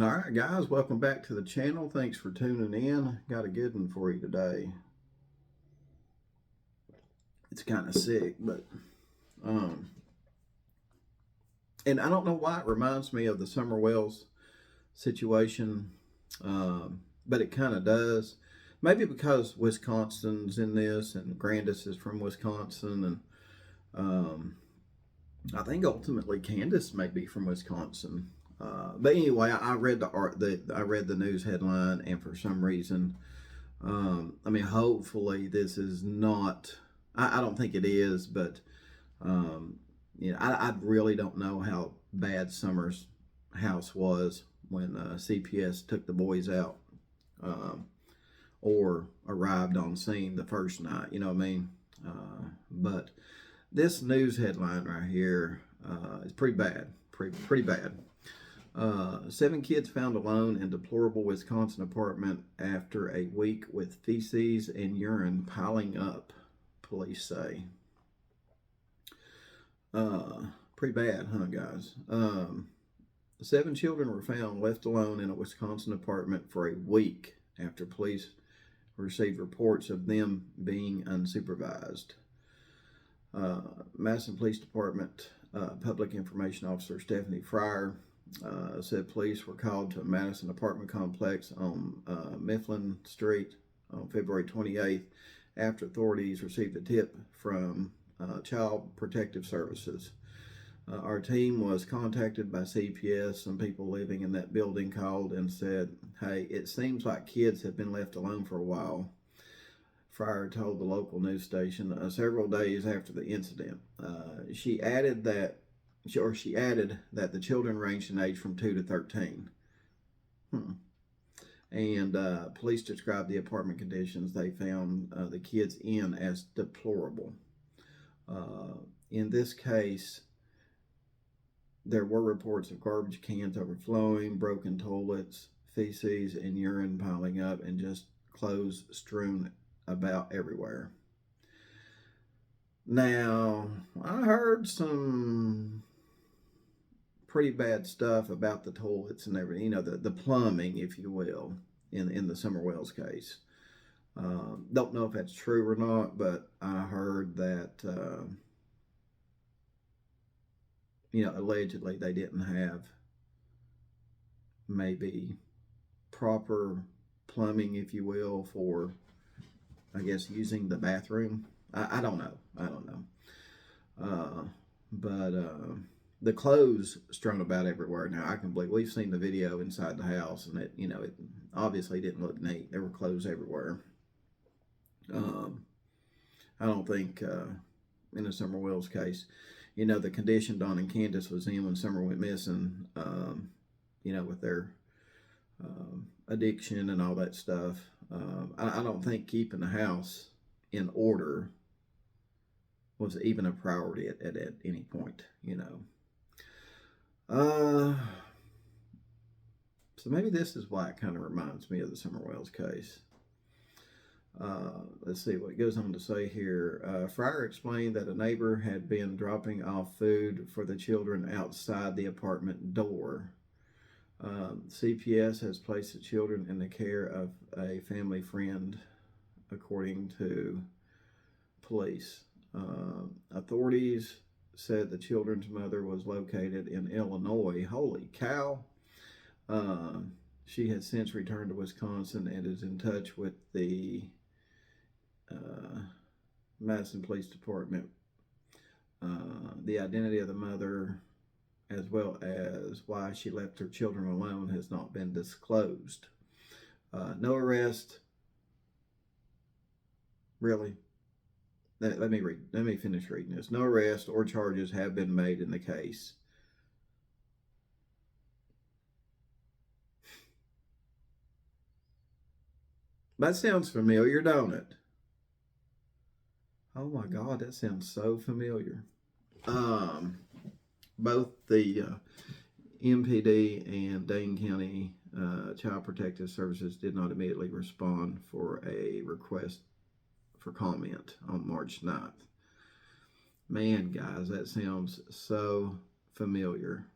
All right, guys, welcome back to the channel. Thanks for tuning in. Got a good one for you today. It's kind of sick, but um, and I don't know why it reminds me of the Summer Wells situation, but it kind of does. Maybe because Wisconsin's in this, and Grandis is from Wisconsin, and I think ultimately Candace may be from Wisconsin. But anyway, I read I read the news headline, and for some reason, I mean, hopefully this is not. I don't think it is, but um, I really don't know how bad Summer's house was when CPS took the boys out um, or arrived on scene the first night. You know what I mean? But this news headline right here is pretty bad. Pretty bad. 7 kids found alone in deplorable Wisconsin apartment after a week with feces and urine piling up, police say. Pretty bad, huh, guys? 7 children were found left alone in a Wisconsin apartment for a week after police received reports of them being unsupervised. Madison Police Department Public Information Officer Stephanie Fryer said police were called to a Madison apartment complex on Mifflin Street on February 28th after authorities received a tip from Child Protective Services. Our team was contacted by CPS. Some people living in that building called and said, "Hey, it seems like kids have been left alone for a while." Fryer told the local news station several days after the incident. She added that the children ranged in age from 2 to 13. And police described the apartment conditions they found the kids in as deplorable. In this case, there were reports of garbage cans overflowing, broken toilets, feces and urine piling up, and just clothes strewn about everywhere. Now, I heard some pretty bad stuff about the toilets and everything, the plumbing, if you will, in the Summer Wells case. Don't know if that's true or not, but I heard that, allegedly they didn't have maybe proper plumbing, if you will, for, I guess, using the bathroom. I don't know. I don't know. But the clothes strewn about everywhere. Now I can believe we've seen the video inside the house, and it obviously didn't look neat. There were clothes everywhere. I don't think in the Summer Wells case, the condition Don and Candace was in when Summer went missing. With their addiction and all that stuff. I don't think keeping the house in order was even a priority at any point. So maybe this is why it kind of reminds me of the Summer Wells case. Let's see what it goes on to say here. Fryer explained that a neighbor had been dropping off food for the children outside the apartment door. CPS has placed the children in the care of a family friend, according to police. Authorities said the children's mother was located in Illinois. Holy cow. She has since returned to Wisconsin and is in touch with the Madison Police Department. The identity of the mother, as well as why she left her children alone, has not been disclosed. No arrest. Really? Let me finish reading this. No arrest or charges have been made in the case. That sounds familiar, don't it? Oh my God, that sounds so familiar. Both the MPD and Dane County Child Protective Services did not immediately respond for a request for comment on March 9th. Man, guys, that sounds so familiar.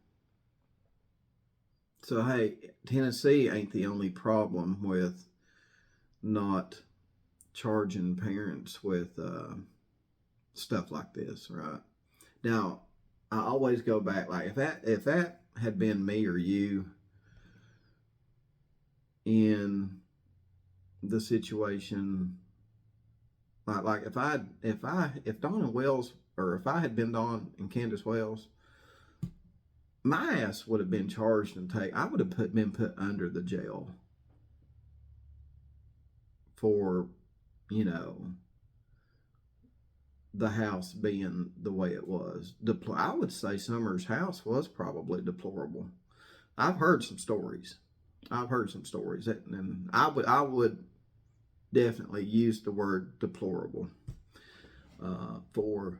So, hey, Tennessee ain't the only problem with not charging parents with stuff like this, right? Now, I always go back, like if that had been me or you in the situation, like if Dawn and Wells, or if I had been Dawn and Candace Wells, my ass would have been charged and I would have been put under the jail for, you know, the house being the way it was. I would say Summer's house was probably deplorable. I've heard some stories. And I would definitely use the word deplorable for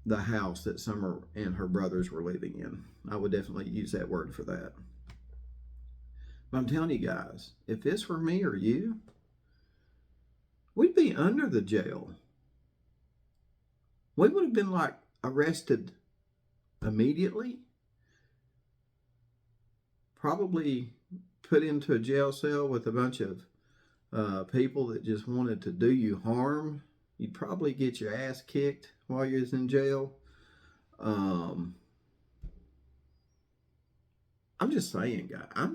the house that Summer and her brothers were living in. I would definitely use that word for that. But I'm telling you guys, if this were me or you, we'd be under the jail. We would have been like arrested immediately, probably put into a jail cell with a bunch of people that just wanted to do you harm. You'd probably get your ass kicked while you're in jail. I'm just saying, guys. I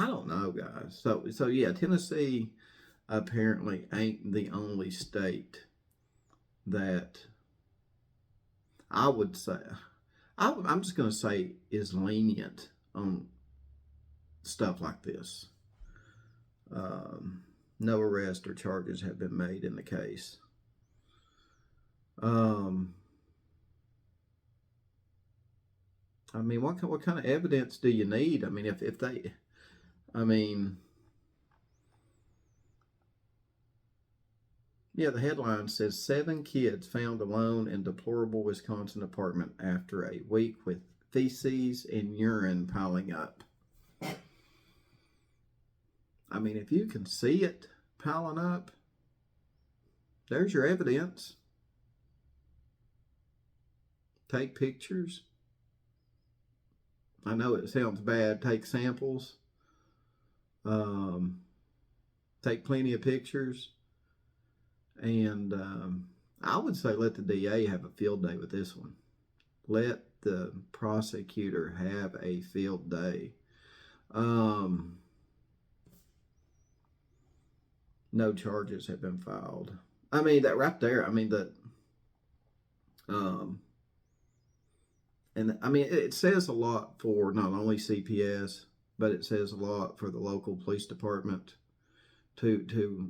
don't know, guys. So yeah, Tennessee apparently ain't the only state that I would say, I'm just going to say, is lenient on stuff like this. No arrest or charges have been made in the case. I mean, what kind of evidence do you need? I mean, if they, I mean, yeah, the headline says 7 kids found alone in deplorable Wisconsin apartment after a week with feces and urine piling up. I mean, if you can see it piling up, there's your evidence. Take pictures. I know it sounds bad. Take samples. Take plenty of pictures. And I would say let the DA have a field day with this one. Let the prosecutor have a field day. No charges have been filed. I mean, that right there, I mean, and I mean, it says a lot for not only CPS, but it says a lot for the local police department to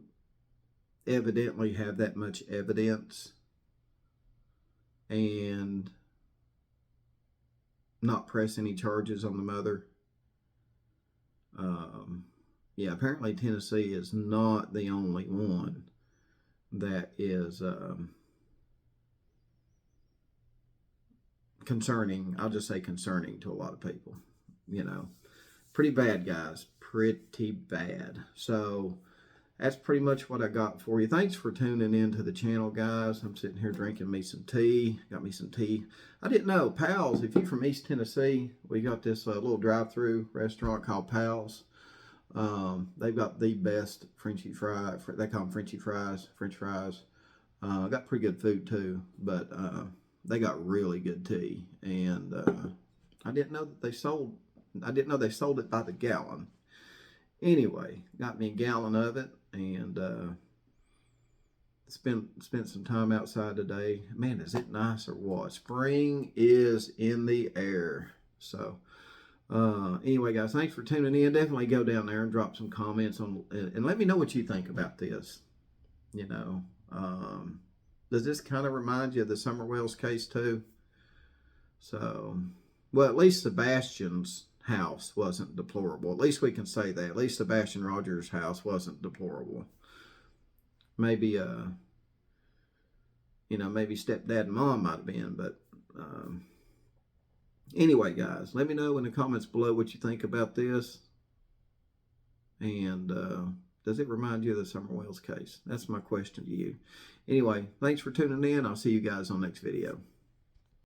evidently have that much evidence and not press any charges on the mother. Yeah, apparently Tennessee is not the only one that is concerning. I'll just say concerning to a lot of people. You know, pretty bad, guys. Pretty bad. So that's pretty much what I got for you. Thanks for tuning in to the channel, guys. I'm sitting here drinking me some tea. Got me some tea. I didn't know, Pals, if you're from East Tennessee, we got this little drive-through restaurant called Pals. They've got the best Frenchy fry. They call them Frenchy fries, French fries. Got pretty good food too, but they got really good tea. And I didn't know they sold it by the gallon. Anyway, got me a gallon of it, and spent some time outside today. Man, is it nice or what? Spring is in the air. So anyway, guys, thanks for tuning in. Definitely go down there and drop some comments on, and let me know what you think about this. You know, does this kind of remind you of the Summer Wells case too? So, well, at least Sebastian's house wasn't deplorable. At least we can say that. At least Sebastian Rogers' house wasn't deplorable. Maybe maybe stepdad and mom might have been, but anyway, guys, let me know in the comments below what you think about this. And does it remind you of the Summer Wells case? That's my question to you. Anyway, thanks for tuning in. I'll see you guys on the next video.